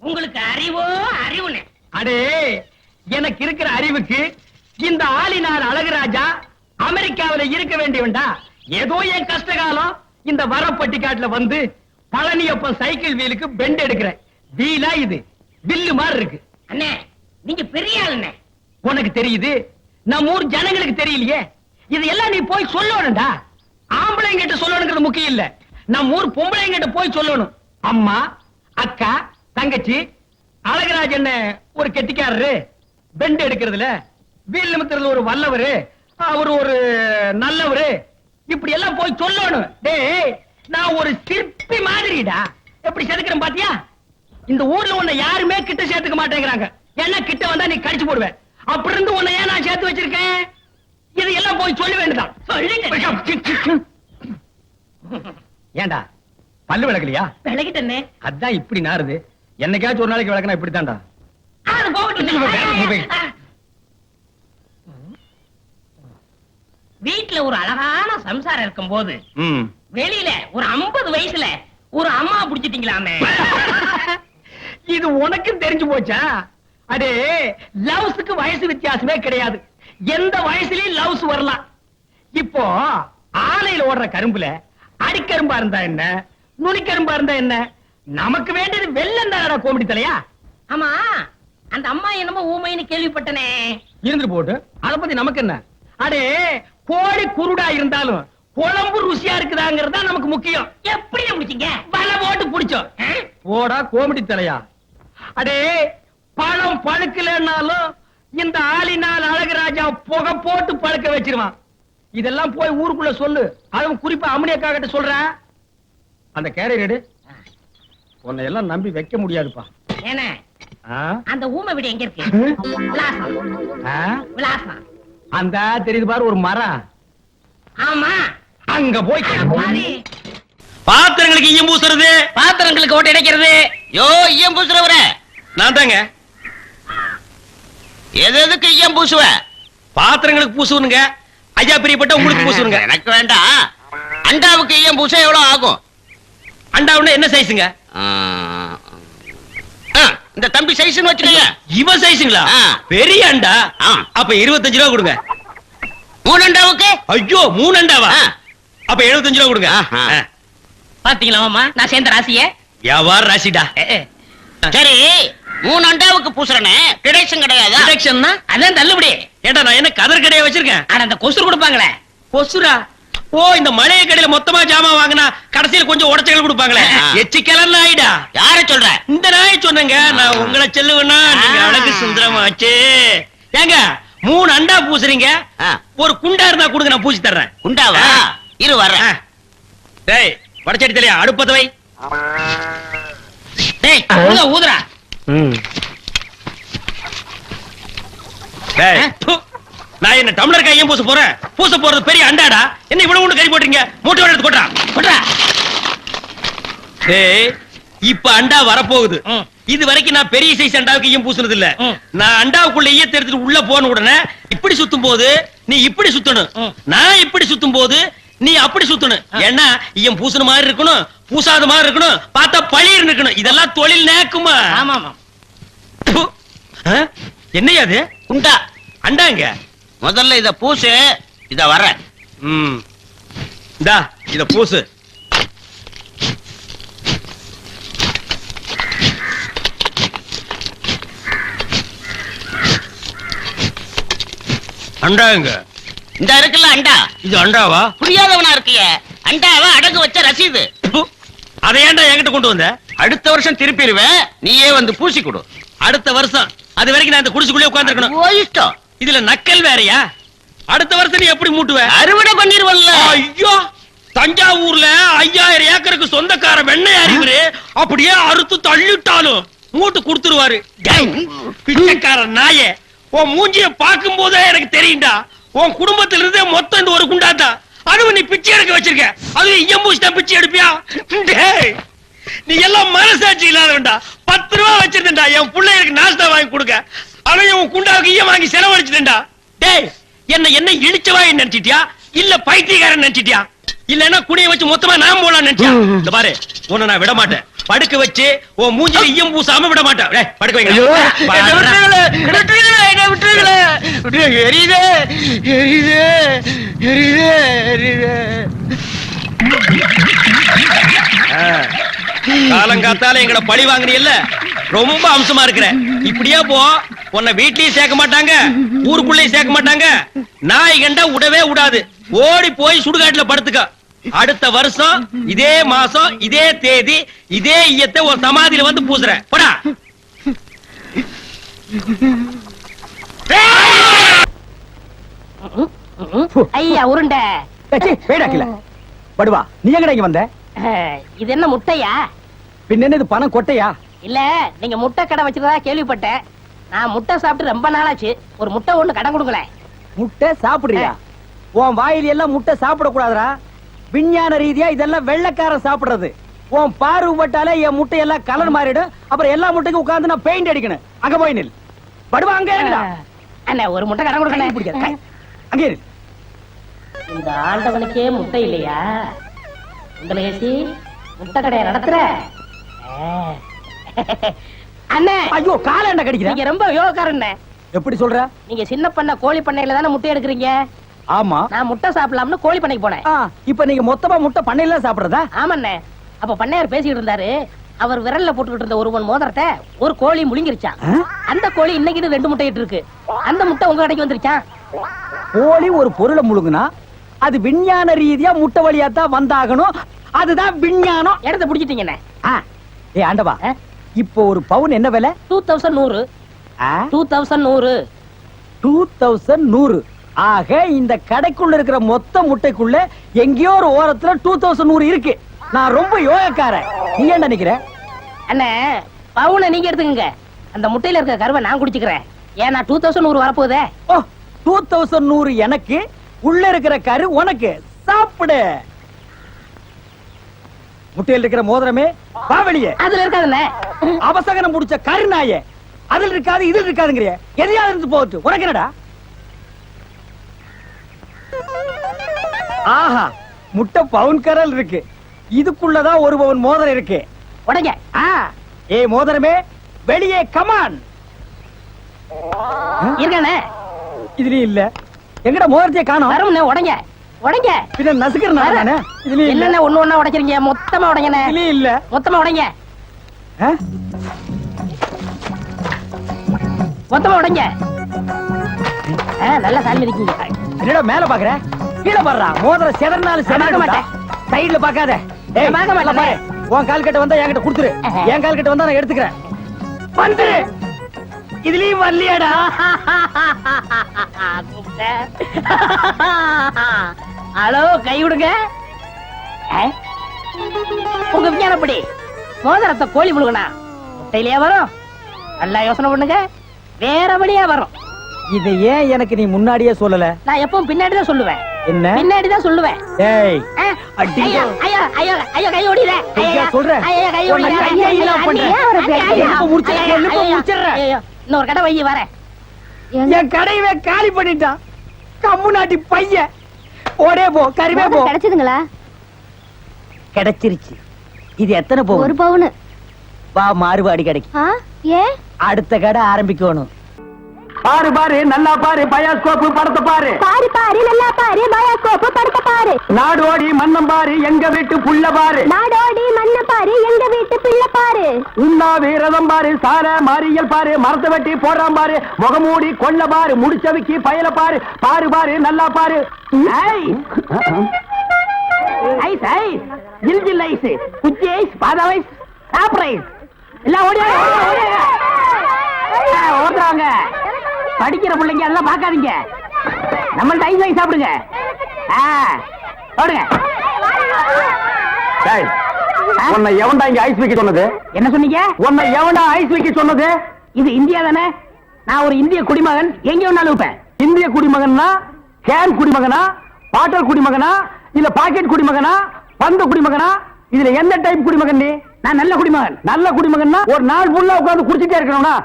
உங்களுக்கு அறிவோ அறிவுனே? அடே, எனக்கு இருக்கிற அறிவுக்கு இந்த ஆளினார் அழகுராஜா அமெரிக்காவில இருக்க வேண்டியவன்டா. ஏதோ என் கஷ்டகாலம் இந்த வரப்பட்டிக்காட்டுல வந்து பழனியப்பன் சைக்கிள் வீலுக்கு பெண்ட் எடுக்கிறேன். வீலா இது வில்லு மாதிரி இருக்கு. அண்ணே, நீங்க பெரிய ஆளுண்ணே. உனக்கு தெரியுது, நம்ம ஊர் ஜனங்களுக்கு தெரியலையே. இது எல்லாம் நீ போய் சொல்லணும்டா. ஆம்பளைங்கிட்ட சொல்லணுங்கிறது முக்கியம் இல்ல, நம்ம ஊர் பொம்பளைங்கிட்ட போய் சொல்லணும். அம்மா, அக்கா, தங்கச்சி, அழகராஜன் ஒரு கெட்டிக்காரரு, பெண்ட் எடுக்கிறதுல வீல் நிமித்துறதுல ஒரு வல்லவரு, அவரு ஒரு நல்லவரு, இப்படி எல்லாம் போய் சொல்லணும். டேய், நான் ஒரு சிற்பி மாதிரிடா. எப்படி செதுக்கிறேன் பாத்தியா? இந்த ஊர்ல உன்னை யாருமே கிட்ட சேர்த்துக்க மாட்டேங்கிறாங்க. ஏன்னா கிட்ட வந்தா நீ கடிச்சு போடுவேன். அப்படி இருந்து உன்னை ஏன் நான் சேர்த்து வச்சிருக்கேன்? இது எல்லாம் போய் சொல்ல வேண்டியதான். ஏண்டா பல்லு விளக்கலையா? விளக்கிட்டே. அதான் இப்படி நாருது. என்னைக்காச்சும் ஒரு நாளைக்கு விளக்கனா இப்படித்தான்டா. வீட்டுல ஒரு அழகான சம்சாரம் இருக்கும் போது வெளியில ஒரு 50 வயசுல ஒரு அம்மா புடிச்சிட்டீங்களாமே. இது உனக்கும் தெரிஞ்சு போச்சா? அடே, லவ்ஸுக்கு வயசு வித்தியாசமே கிடையாது. எந்த வயசுலயும் லவ்ஸ் வரலாம். இப்போ ஆலையில ஓடுற கரும்புல அடிக்கரும்பா இருந்தா என்ன, நுனிக்கரும்பா இருந்தா என்ன? நமக்கு வேண்டியது வெள்ளம் தானடா கோமடி தலையா. ஆமா, அந்த அம்மா என்னமோ ஊமைன்னு கேள்விப்பட்டனே. இருந்துட்டு போட்டு, அத பத்தி நமக்கு என்ன? அடே, கோழி குருடா இருந்தாலும் குழம்பு ருசியா இருக்குதாங்கிறதா நமக்கு முக்கியம். எப்படி முடிச்சீங்க? வலை போட்டு புடிச்சோம். போடா கோமடி தலையா. அடே, பழம் பழுக்கலன்னாலும் இந்த ஆளினால் அழகுராஜா புகை போட்டு பழுக்க வச்சிருவான். இதெல்லாம் போய் ஊருக்குள்ள சொல்லு. அதுவும் குறிப்பா அம்மனியக்கா கிட்ட சொல்றேன். அந்த கேரியர் உன்னை எல்லாம் நம்பி வைக்க முடியாதுப்பா. ஏன்னா அந்த ஊமை வீடு எங்க இருக்கு? விலாசம் அந்த தெரியுது பாரு, ஒரு மரம். ஆமா, அங்க போய் பாத்திரங்களுக்கு ஈயம் பூசுறது, பாத்திரங்களுக்கு ஓட்டு இடைக்கிறது. யோ ஈயம் பூசுறவர நான் தாங்க. எதுக்கு ஈயம் பூசுவ? பாத்திரங்களுக்கு பூசுவனுங்க. ஐயா பிரியப்பட்ட உங்களுக்கு பூசுவனுங்க. எனக்கு வேண்டாம். அண்டாவுக்கு ஈயம் பூச எவ்வளவு ஆகும்? அண்டாவுன்னா என்ன சைஸுங்க? இந்த தம்பி சைஸ்னு வச்சுக்கோங்க. இவ சைஸுங்களா? பெரிய அண்டா. அப்ப 25 ரூபா கொடுங்க. 3 அண்டாவுக்கு? ஐயோ, 3 அண்டாவா? அப்ப 75 ரூபா கொடுங்க. பாத்தீங்களா மாமா, நான் சேர்ந்த ராசிய. வியாபார ராசிடா. சரி, 3 அண்டாவுக்கு பூசுறனே, டிடக்ஷன் கிடையாது. டிடக்ஷன்னா அதான் தள்ளுபடி. ஏண்டா, நான் என்ன கதர் கடையை வச்சிருக்கேன்? ஆனா அந்த கொசுறு கொடுப்பாங்களே. கொசுரா? ஓ, இந்த மளிகை கடையில மொத்தமா ஜாமான் வாங்கினா கடைசியில கொஞ்சம் உடச்சல் கொடுப்பாங்களே, எச்சிக்கலன் நாயிடா. யார சொல்ற? இந்த நாயை சொன்னங்க. நான் உங்களை செல்லுவேன்னா நீங்க அழகு சுந்தரமாச்சு. ஏங்க, 3 அண்டா பூசுறீங்க, ஒரு குண்டா இருந்தா கொடுங்க, நான் பூசி தர்றேன். குண்டாவா? இரு வர்றேன். டேய், வடச்சடி தலையா, அடுப்பத வை. டேய், ஊதுறா. டேய், நான் என்ன டம்ளர் கையும் பூச போறேன்? பூச போறது பெரிய அண்டாடா. என்ன இவ்வளவு ஒண்ணு கறி போட்டீங்க? மூட்டை எடுத்து கொட்டா கொட்டா. டேய், இப்ப அண்டா வரப்போகுது. இது வரைக்கும் நான் பெரிய சைஸ் அண்டாவுக்கு ஈயம் பூசுனது இல்ல. நான் அண்டாவுக்குள்ள ஈயத்தை எடுத்துட்டு உள்ள போன உடனே இப்படி சுத்தும் போது நீ இப்படி சுத்தணும், நான் இப்படி சுத்தும் போது நீ அப்படி சுத்தணும். ஏன்னா ஈயம் பூசுன மாதிரி இருக்கணும், பூசாத மாதிரி இருக்கணும், பார்த்தா பழிர் இருக்கணும். இதெல்லாம் தொழில் நேக்குமா? ஆமா. என்னையா அது? குண்டா அண்டாங்க. முதல்ல இத பூசு. இத வர. இந்தா, இத பூசு. அண்டாங்க. இந்த இருக்குல்ல அண்டா, இது அண்டாவா? புரியாதவனா இருக்கிய. அண்டாவ அடகு வச்ச ரசீது. அதை ஏன்டா என்கிட்ட கொண்டு வந்த? அடுத்த வருஷம் திருப்பிடுவேன், நீயே வந்து பூசி கொடு. அடுத்த வருஷம்? அது வரைக்கும் நான் இந்த குடிசுக்குள்ளே உட்கார்ந்து இருக்கணும். இஷ்டம். இதுல நக்கல் வேறயா? அடுத்த வருஷம் நீ எப்படி மூட்டுவ? அறுவடை பண்ணிருவல்ல. ஐயோ, தஞ்சாவூர்ல 5000 ஏக்கருக்கு சொந்தக்கார வெண்ணெய் அறிவுரு அப்படியே அறுத்து தள்ளிட்டாலும் மூட்டு கொடுத்துருவாரு. பிச்சைக்கார நாயே, உன் மூஞ்சிய பார்க்கும் போதே எனக்கு தெரியும்டா, உன் குடும்பத்துல இருந்தே மொத்தம் இந்த ஒரு குண்டாதான். அதுவும் நீ பிச்சை எடுக்க வச்சிருக்க. அதுவும் ஈயம் தான் பிச்சை எடுப்பியா? நீ எல்லாம் மனசாட்சி இல்லாதவன்டா. 10 ரூபா வச்சிருந்தா என் பிள்ளைகளுக்கு நாஸ்தா வாங்கி கொடுக்க, ஆனா உன் குண்டாவுக்கு ஈயம் வாங்கி செலவழிச்சுட்டா. டேய், என்ன இழிச்சவா நினைச்சிட்டியா, இல்ல பைத்தியக்காரன் நினைச்சிட்டியா, இல்லன்னா குடிய வச்சு மொத்தமா நான் போலாம் நினைச்சியா? இந்த பாரு, உன்னை நான் விட மாட்டேன். படுக்க வச்சு உன் மூஞ்சில ஈயம் பூசாம விட மாட்டேன். டேய், படுக்க வைங்க. ஐயோ, பாருடா. என்ன விட்டுருங்களே. எரியுதே, எரியுதே, எரியுதே, எரியுதே. காலங்காத்தால எங்கட பழி வாங்குறீல்ல, ரொம்ப அம்சமா இருக்கிற. இப்படியே போ, உன்னை வீட்லயும் சேர்க்க மாட்டாங்க, ஊருக்குள்ளேயும் சேர்க்க மாட்டாங்க. நாய் கண்டா விடவே விடாது. ஓடி போய் சுடுகாட்டுல படுத்துக்க. அடுத்த வருஷம் இதே மாசம் இதே தேதி இதே ஈயத்தை ஒரு சமாதியில வந்து பூசுறேன். போடா. ஐயா உருண்டை. பேடாக்கல படுவா. நீ எங்கடா இங்க வந்த? இது என்ன முட்டையா? பின்ன என்ன இது பணம் கொட்டையா? இல்ல, நீங்க முட்டை கடை வச்சிருந்தா கேள்விப்பட்டேன். நான் முட்டை சாப்பிட்டு ரொம்ப நாளாச்சு. ஒரு முட்டை ஒண்ணு கடன் கொடுங்களேன். முட்டை சாப்பிடுறியா? உன் வாயில எல்லாம் முட்டை சாப்பிட கூடாதுடா. விஞ்ஞான ரீதியா இதெல்லாம் வெள்ளைக்காரன் சாப்பிடுறது. உன் பார்வை பட்டாலே என் முட்டை எல்லாம் கலர் மாறிடும். அப்புறம் எல்லா முட்டைக்கும் உட்கார்ந்து நான் பெயிண்ட் அடிக்கணும். அங்க போய் நில். படுவா அங்க இருடா. அண்ணே, ஒரு முட்டை கடன் கொடுக்கணும். அங்க இரு. இந்த ஆண்டவனுக்கே முட்டை இல்லையா? உங்களேசி முட்டை கடையை நடத்துற அண்ணே. ஐயோ, கால என்ன கடிக்கிற? நீங்க ரொம்ப யோகக்காரன். எப்படி சொல்ற? நீங்க சின்ன பண்ண கோழி பண்ணையில தானே முட்டை எடுக்கிறீங்க? ஆமா. நான் முட்டை சாப்பிடலாம்னு கோழி பண்ணைக்கு போனேன். இப்ப நீங்க மொத்தமா முட்டை பண்ணையில சாப்பிடுறதா? ஆமாண்ணே. அப்ப பண்ணையார் பேசிட்டு இருந்தாரு. அவர் விரல்ல போட்டுக்கிட்டு இருந்த ஒருவன் மோதிரத்தை ஒரு கோழி முழுங்கிருச்சான். அந்த கோழி இன்னைக்கு 2 முட்டை இட்டு இருக்கு. அந்த முட்டை உங்க கடைக்கு வந்துருச்சான். கோழி ஒரு பொருளை முழுங்குனா அது விஞ்ஞான ரீதியா முட்டை வழியா தான் வந்தாகணும். அதுதான் விஞ்ஞானம். இடத்த புடிச்சிட்டீங்கண்ணே. ஏ ஆண்டவா, இப்போ ஒரு பவுன் என்ன விலை? 2100. 2100. 2100. ஆக இந்த கடைக்குள்ள இருக்கிற மொத்த முட்டைக்குள்ள எங்கேயோ ஒரு ஓரத்துல 2100 இருக்கு. நான் ரொம்ப யோகக்காரன். நீ என்ன நினைக்கிற? அண்ணே, பவுனை நீங்க எடுத்துக்கங்க. அந்த முட்டையில இருக்க கருவை நான் குடிச்சுக்கிறேன். ஏன்னா 2100 வரப்போகுதே. ஓ, 2100 எனக்கு, உள்ள இருக்கிற கரு உனக்கு. சாப்பிடு. முட்டையில் இருக்கிற மோதிரமே பாவலியே. அதுல இருக்காதுண்ணே. அவசகனம் முடிச்ச கருநாயே. அதுல இருக்காது இதுல இருக்காதுங்கிறிய. எதையாவது இருந்து போட்டு உனக்கு என்னடா? ஆஹா, முட்டை பவுன் கரல் இருக்கு. இதுக்குள்ளதான் ஒரு பவுன் மோதிரம் இருக்கு. உடைங்க. ஏ மோதிரமே, வெளியே கமான். இருக்கானே. இதுலயும் இல்ல. எங்கட மோதிரத்தை காணோம். வரும்ண்ணே. உடைங்க, உடைங்க. பின்ன நசுக்கிறேன் நானே. இதுலயும் இல்ல. என்னண்ணே ஒண்ணு ஒண்ணா உடைக்கிறீங்க? மொத்தமா உடைங்கண்ணே. இதுலயும் இல்ல. மொத்தமா உடைங்க. மொத்தமா உடைங்க. நல்லா சாமி இருக்கீங்க. என்னடா மேல பாக்குற? கீழே பாடுறா. மோதிரம் செதறனாலும் செதற மாட்டேன். சைடுல பாக்காத. ஏய், பார்க்க மாட்டேன். பாரு. உன் கால் கிட்ட வந்தா என்கிட்ட கொடுத்துரு. என் கால் கிட்ட வந்தா நான் எடுத்துக்கிறேன். வந்து இதுலயும் வரலையாடா? ஹலோ, கை விடுங்க. உங்க விஞ்ஞானப்படி மோதிரத்தை கோழி முழுகனா முட்டையிலேயே வரும். நல்லா யோசனை பண்ணுங்க. வேற வழியா வரும். இதை ஏன் எனக்கு நீ முன்னாடியே சொல்லல? நான் எப்பவும் பின்னாடிதான் சொல்லுவேன். என்ன? பின்னாடிதான் சொல்லுவேன். ஏய், ஐயோ ஐயோ ஐயோ ஐயோ, கை ஓடிற. ஐயா சொல்றேன். ஐயோ, கை ஓடிற. இன்னொரு கடை வை வரேன். என் கடையவே காலி பண்ணிட்டான். கம்முனாட்டி பையன். ஓடே போ, கறிவே போ. கிடைச்சதுங்களா? கிடைச்சிருச்சு. இது எத்தனை பவுன்? 1 பவுன். வா, மாறுபாடி கிடைக்கும். ஏன்? அடுத்த கடை ஆரம்பிக்கணும். பாரு பாரு, நல்லா பாரு, பயாஸ்கோப்பு படத்தை பாரு. பாரு பாரு, நல்லா பாரு, பயாஸ்கோப்பு படத்தை பாரு. நாடோடி மன்னம் பாரு, எங்க வீட்டு புள்ள பாரு. நாடோடி மண்ண பாரு, எங்க வீட்டு பிள்ளை பாரு. உண்ணாவி ரதம் பாரு, சார மாரியல் பாரு, மரத்தை வெட்டி போடுறான் பாரு, முகமூடி கொள்ள பாரு, முடிச்சவிக்கு பயல பாரு. பாரு பாரு, நல்லா பாரு. ஐஸ் ஐஸ், ஜில் ஜில் ஐஸ், குச்சி ஐஸ், பாதாம் ஐஸ், சாப்பிட்ற ஐஸ் எல்லாம் ஓடுறாங்க. படிக்கிற பிள்ளைங்க எல்லாம் பாக்காதீங்க. நம்மள்ட்ட ஐஸ் வாங்கி சாப்பிடுங்க. ஓடுங்க. உன்னை எவன்டா இங்க ஐஸ் வைக்க சொன்னது? என்ன சொன்னீங்க? உன்னை எவன்டா ஐஸ் வைக்க சொன்னது? இது இந்தியா தானே? நான் ஒரு இந்திய குடிமகன். எங்க வேணாலும் இருப்பேன். இந்திய குடிமகன்னா கேன் குடிமகனா, பாட்டல் குடிமகனா, இல்ல பாக்கெட் குடிமகனா, பந்து குடிமகனா? இதுல எந்த டைப் குடிமகன் நீ? நான் நல்ல குடிமகன். நல்ல குடிமகன்னா ஒரு நாள் ஃபுல்லா உட்கார்ந்து குடிச்சிட்டே இருக்கணும்னா?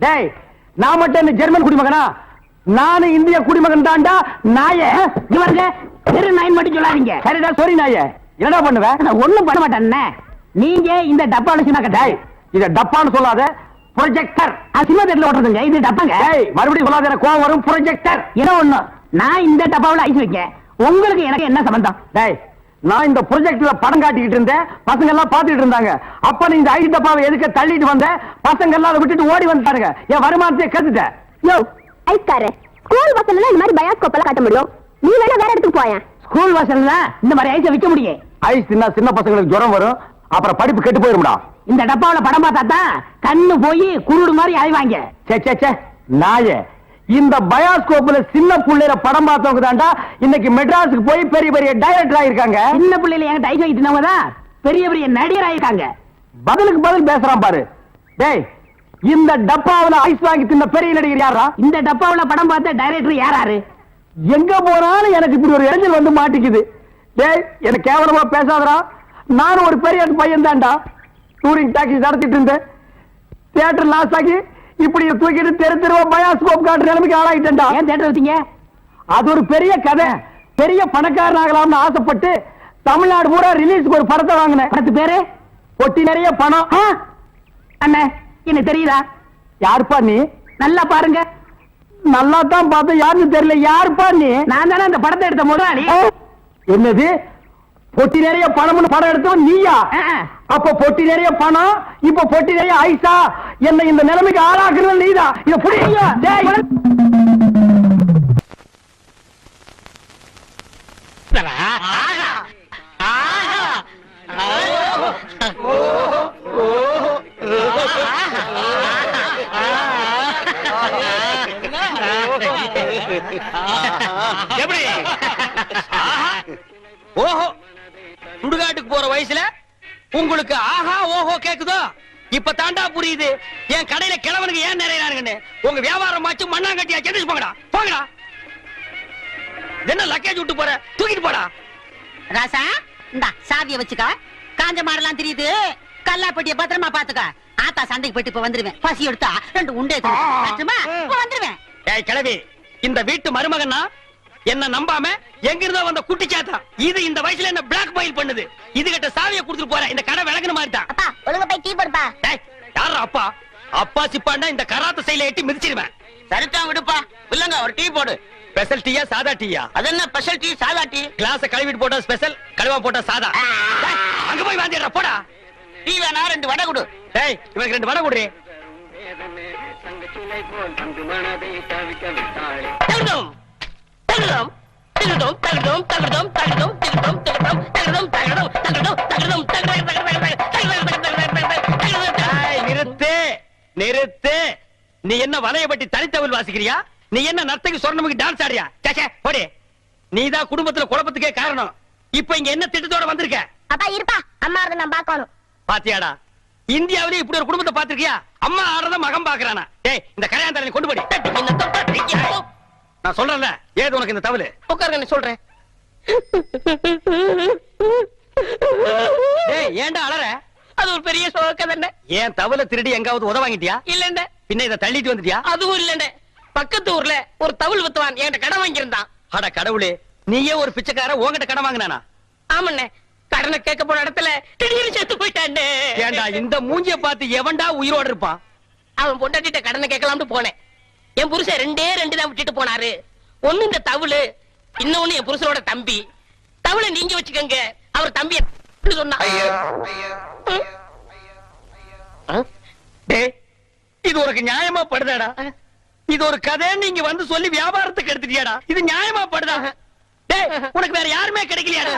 டேய், நான் மட்டும் என்ன ஜெர்மன் குடிமகனா? நானும் இந்திய குடிமகன் தான்டா. நாயே இவருங்க தெரு நாயின் மட்டும் சொல்லாதீங்க. சரிடா, சாரி நாயே. என்னடா பண்ணுவேன்? நான் ஒண்ணும் பண்ண மாட்டேன். நீங்க இந்த டப்பால சின்ன கட்டாய் இத டப்பான்னு சொல்லாத, ப்ரொஜெக்டர். சினிமா தேட்டர்ல ஓட்டுறதுங்க, இது டப்பாங்க. மறுபடியும் சொல்லாத, எனக்கு கோவம் வரும். ப்ரொஜெக்டர். ஏதோ ஒண்ணு, நான் இந்த டப்பாவுல ஐஸ் வைக்க, உங்களுக்கு எனக்கு என்ன சம்பந்தம்? டேய், நான் இந்த ப்ரொஜெக்ட்ல படம் காட்டிக்கிட்டு இருந்தேன், பசங்க எல்லாம் பாத்துக்கிட்டு இருந்தாங்க. அப்ப நீ இந்த ஐஸ் டப்பாவை எதுக்கு தள்ளிட்டு வந்த? பசங்க எல்லாம் அதை விட்டுட்டு ஓடி வந்துட்டாருங்க. என் வருமானத்தை கத்துட்ட. யோ ஐஸ்காரே, ஸ்கூல் பசங்க இந்த மாதிரி பயாஸ்கோப் எல்லாம் காட்ட முடியும். நீ வேணா வேற இடத்துக்கு போயேன். ஸ்கூல் வாசல்ல இந்த மாதிரி ஐஸை விக்க முடியும். ஐஸ் தின்னா சின்ன பசங்களுக்கு ஜுரம் வரும், அப்புறம் படிப்பு கெட்டு போயிரும்டா. இந்த டப்பாவுல படம் பார்த்தா தான் கண்ணு போய் குருடு மாதிரி அலைவாங்க. சே சே சே நாயே, இந்த பயாஸ்கோப்ல சின்ன புள்ளையில படம் பார்த்தவங்க தான்டா இன்னைக்கு மெட்ராஸுக்கு போய் பெரிய பெரிய டைரக்டர் ஆயிருக்காங்க. சின்ன பிள்ளைல என்கிட்ட ஐஸ் வைக்கிட்டவங்க தான் பெரிய பெரிய நடிகர் ஆயிருக்காங்க. பதிலுக்கு பதில் பேசுறான் பாரு. டேய், இந்த டப்பாவுல ஐஸ் வாங்கி தின்ன பெரிய நடிகர் யாரா? இந்த டப்பாவுல படம் பார்த்த டைரக்டர் யாராரு? எங்க போனாலும் எனக்கு இப்படி ஒரு இடைஞ்சல் வந்து மாட்டிக்குது. டேய், எனக்கு கேவலமா பேசாதடா. நானும் ஒரு பெரிய பையன் தான்டா. டூரிங் டாக்ஸி நடத்திட்டு இருந்தேன். தியேட்டர் லாஸ் ஆகி இப்படி தூக்கிட்டு தெரு தெருவா பயாஸ்கோப் காட்டுற நிலைமைக்கு ஆளாயிட்டேன்டா. ஏன் தியேட்டர் வச்சீங்க? அது ஒரு பெரிய கதை. பெரிய பணக்காரன் ஆகலாம்னு ஆசைப்பட்டு தமிழ்நாடு பூரா ரிலீஸ்க்கு ஒரு படத்தை வாங்கினேன். படத்து பேரு பொட்டி நிறைய பணம். அண்ணே, என்ன தெரியுதா? யாருப்பா நீ? நல்லா பாருங்க. நல்லா தான் பார்த்தேன், யாருன்னு தெரியல. யாருப்பா நீ? நான் தானே அந்த படத்தை எடுத்த முதலாளி. என்னது, பொட்டி நிறைய பணம்னு படம் எடுத்தவன் நீயா? அப்ப பொட்டி நிறைய பணம், இப்ப பொட்டி நிறைய ஐசா. என்ன இந்த நிலைமைக்கு ஆளாக்குறது நீதான். இத புடிங்க. டேய், எப்படி? ஆஹா, ஓஹோ, சுடுகாட்டுக்கு போற வயசுல உங்களுக்கு ஆஹா ஓஹோ கேக்குதோ? இப்ப தாண்டா புரியுது என் கடையில கிழவனுக்கு ஏன் நிறையறானுங்கன்னு. உங்க வியாபாரம் ஆச்சு, மண்ணாங்கட்டியா செடிச்சு போங்கடா, போங்கடா. என்ன லக்கேஜ் விட்டு போற, தூக்கிட்டு போடா. ராசா, இந்தா சாவிய வச்சுக்க. காஞ்ச மாடெல்லாம் தெரியுது, கல்லாப்பட்டிய பத்திரமா பாத்துக்க. ஆத்தா சண்டைக்கு போயிட்டு இப்ப வந்துருவேன். பசி எடுத்தா 2 உண்டை வந்துருவேன். ஏய் கிழவி, இந்த வீட்டு மருமகன்னா என்ன நம்பாம எங்கிருந்தோ வந்த குட்டி சாத்தா. இது இந்த வயசுல என்ன பிளாக் மெயில் பண்ணுது. இது கிட்ட சாவியை கொடுத்துட்டு போற. இந்த கடை விளக்குன மாதிரி தான். அப்பா ஒழுங்கா போய் டீ போடுப்பா. டேய், யாரா அப்பா? அப்பா சிப்பாண்டா இந்த கராத்த சைல எட்டி மிதிச்சிருவேன். சரிதான் விடுப்பா. இல்லங்க ஒரு டீ போடு. ஸ்பெஷல் டீயா சாதா டீயா? அது என்ன ஸ்பெஷல் டீ சாதா டீ? கிளாஸ கழுவிட்டு போட்டா ஸ்பெஷல், கழுவா போட்டா சாதா. டேய், அங்க போய் வாந்திடுறா போடா. டீ வேணா 2 வடை கொடு. டேய், இவனுக்கு 2 வடை குடுறே. தகுதம் தகுதம் தகுதம் தகுதம் தகுதம் தகுதம் தகுதம் தகுதம் தகுதம் தகுதம் தகுதம். நிறுத்து நிறுத்து. நீ என்ன வலையபட்டி தனித்தவில் வாசிக்கிறியா? நீ என்ன நர்த்தகி சொர்ணமுக்கு டான்ஸ் ஆடியா? சேச்சே போடி. நீதான் குடும்பத்துல குழப்பத்துக்கே காரணம். இப்ப இங்க என்ன திட்டத்தோட வந்திருக்க? அப்பா இருப்பா, அம்மா அதை நான் பார்க்கணும். பாத்தியாடா, இந்தியாவிலே இப்படி ஒரு குடும்பத்தை பாத்திருக்கியா? அம்மா ஆடுறத மகன் பாக்குறானா? டேய், இந்த கரையாந்தலை கொண்டு போடி. நான் சொல்றேன்ல, ஏது உனக்கு இந்த தவளு? உட்காருங்க, சொல்றேன். டேய், ஏன்டா அலற? அது ஒரு பெரிய சோக தானே. ஏன் தவளை திருடி எங்காவது உத வாங்கிட்டியா? இல்லண்ட. பின்ன இதை தள்ளிட்டு வந்துட்டியா? அதுவும் இல்லண்ட. பக்கத்து ஊர்ல ஒரு தவுள் வித்துவான், என்கிட்ட கடன் வாங்கியிருந்தான். அட கடவுளே, நீயே ஒரு பிச்சைக்கார உன்கிட்ட கடன் வாங்கினானா? ஆமண்ணே, கடனை கேட்க போன இடத்துல திடீர்னு செத்து போயிட்டானே. ஏன்டா இந்த மூஞ்சிய பார்த்து எவன்டா உயிரோட இருப்பான்? அவன் பொண்டாட்டிட்ட கடனை கேட்கலாம்னு போனேன். என் புருஷன் 2 தான் விட்டுட்டு போனாரு. ஒண்ணு இந்த தவுளு, இன்னொன்னு என் புருஷனோட தம்பி. தவுளை நீங்க வச்சுக்கங்க, அவர் தம்பி சொன்னா. டேய், இது உனக்கு நியாயமா படுதாடா? இது ஒரு கதை நீங்க வந்து சொல்லி வியாபாரத்துக்கு எடுத்துட்டியாடா? இது நியாயமா படுதா? டேய், உனக்கு வேற யாருமே கிடைக்கலையாடா?